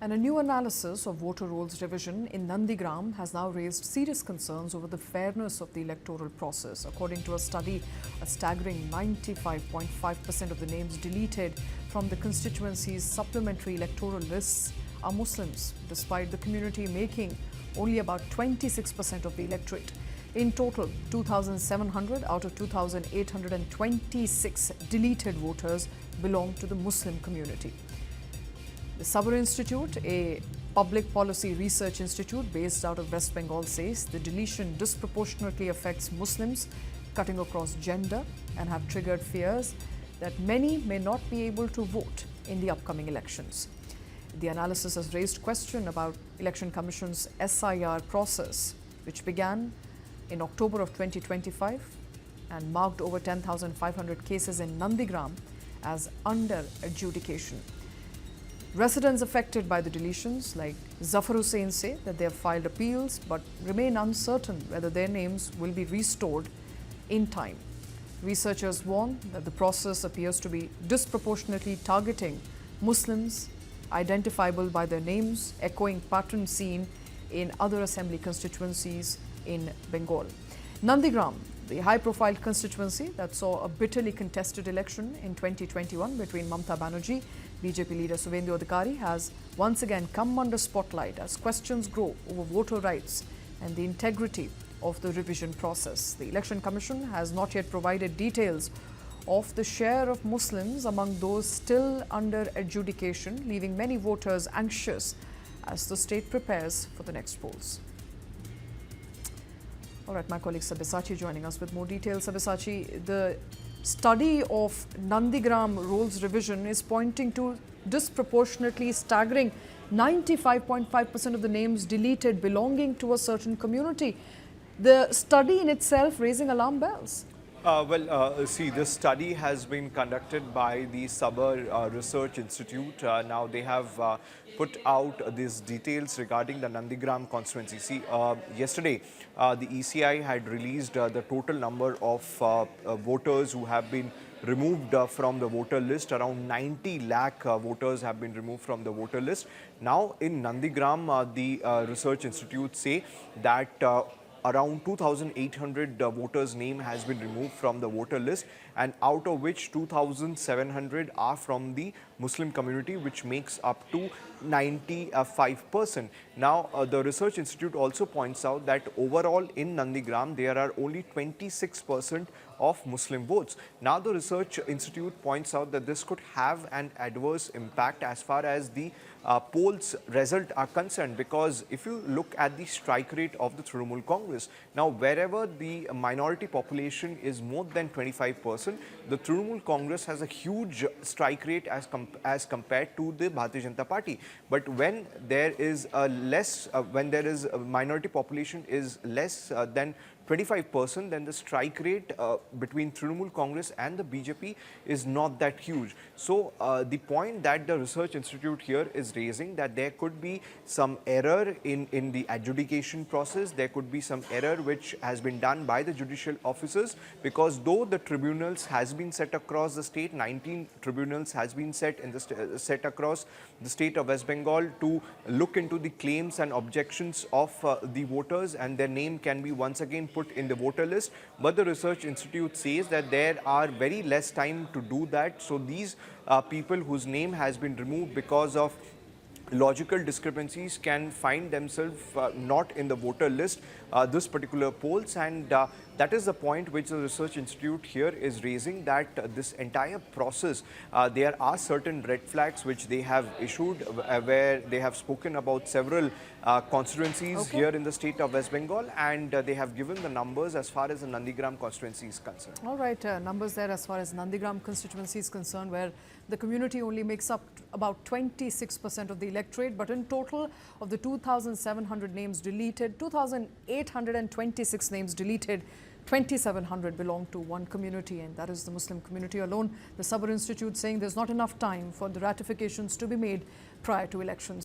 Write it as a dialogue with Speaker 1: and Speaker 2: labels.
Speaker 1: And a new analysis of voter rolls revision in Nandigram has now raised serious concerns over the fairness of the electoral process. According to a study, a staggering 95.5% of the names deleted from the constituency's supplementary electoral lists are Muslims, despite the community making only about 26% of the electorate. In total, 2,700 out of 2,826 deleted voters belong to the Muslim community. The Sabur Institute, a public policy research institute based out of West Bengal, says the deletion disproportionately affects Muslims, cutting across gender, and have triggered fears that many may not be able to vote in the upcoming elections. The analysis has raised question about Election Commission's SIR process, which began in October of 2025 and marked over 10,500 cases in Nandigram as under adjudication. Residents affected by the deletions, like Zafar Hussain, say that they have filed appeals but remain uncertain whether their names will be restored in time. Researchers warn that the process appears to be disproportionately targeting Muslims identifiable by their names, echoing patterns seen in other assembly constituencies in Bengal. Nandigram, the high-profile constituency that saw a bitterly contested election in 2021 between Mamata Banerjee, BJP leader Suvendu Adhikari, has once again come under spotlight as questions grow over voter rights and the integrity of the revision process. The Election Commission has not yet provided details of the share of Muslims among those still under adjudication, leaving many voters anxious as the state prepares for the next polls. All right, my colleague Sabyasachi joining us with more details. Sabyasachi, the study of Nandigram rolls revision is pointing to disproportionately staggering 95.5% of the names deleted belonging to a certain community. The study in itself raising alarm bells.
Speaker 2: See, this study has been conducted by the Sabur Research Institute. Now they have put out these details regarding the Nandigram constituency. See, yesterday the ECI had released the total number of voters who have been removed from the voter list. Around 90 lakh voters have been removed from the voter list. Now in Nandigram, the Research Institute say that around 2,800 voters' name has been removed from the voter list, and out of which 2,700 are from the Muslim community, which makes up to 95%. Now, the Research Institute also points out that overall in Nandigram, there are only 26% of Muslim votes. Now, the Research Institute points out that this could have an adverse impact as far as the polls result are concerned, because if you look at the strike rate of the Trinamool Congress, now wherever the minority population is more than 25%, the Trinamool Congress has a huge strike rate as compared to the Bharatiya Janata Party. But when there is a minority population is less than 25%, then the strike rate between Trinamool Congress and the BJP is not that huge. So the point that the Research Institute here is raising, that there could be some error in the adjudication process, there could be some error which has been done by the judicial officers, because though the tribunals has been set across the state, 19 tribunals has been set across the state of West Bengal to look into the claims and objections of the voters, and their name can be once again put in the voter list. But the Research Institute says that there are very less time to do that. So these people whose name has been removed because of logical discrepancies can find themselves not in the voter list, this particular polls, and that is the point which the Research Institute here is raising, that this entire process, there are certain red flags which they have issued, where they have spoken about several constituencies here in the state of West Bengal, and they have given the numbers as far as the Nandigram constituency is concerned.
Speaker 1: All right, numbers there as far as Nandigram constituency is concerned, where the community only makes up about 26% of the electorate, but in total of the 2,700 names deleted, 2,826 names deleted, 2,700 belong to one community, and that is the Muslim community alone. The Sabur Institute saying there's not enough time for the ratifications to be made prior to elections.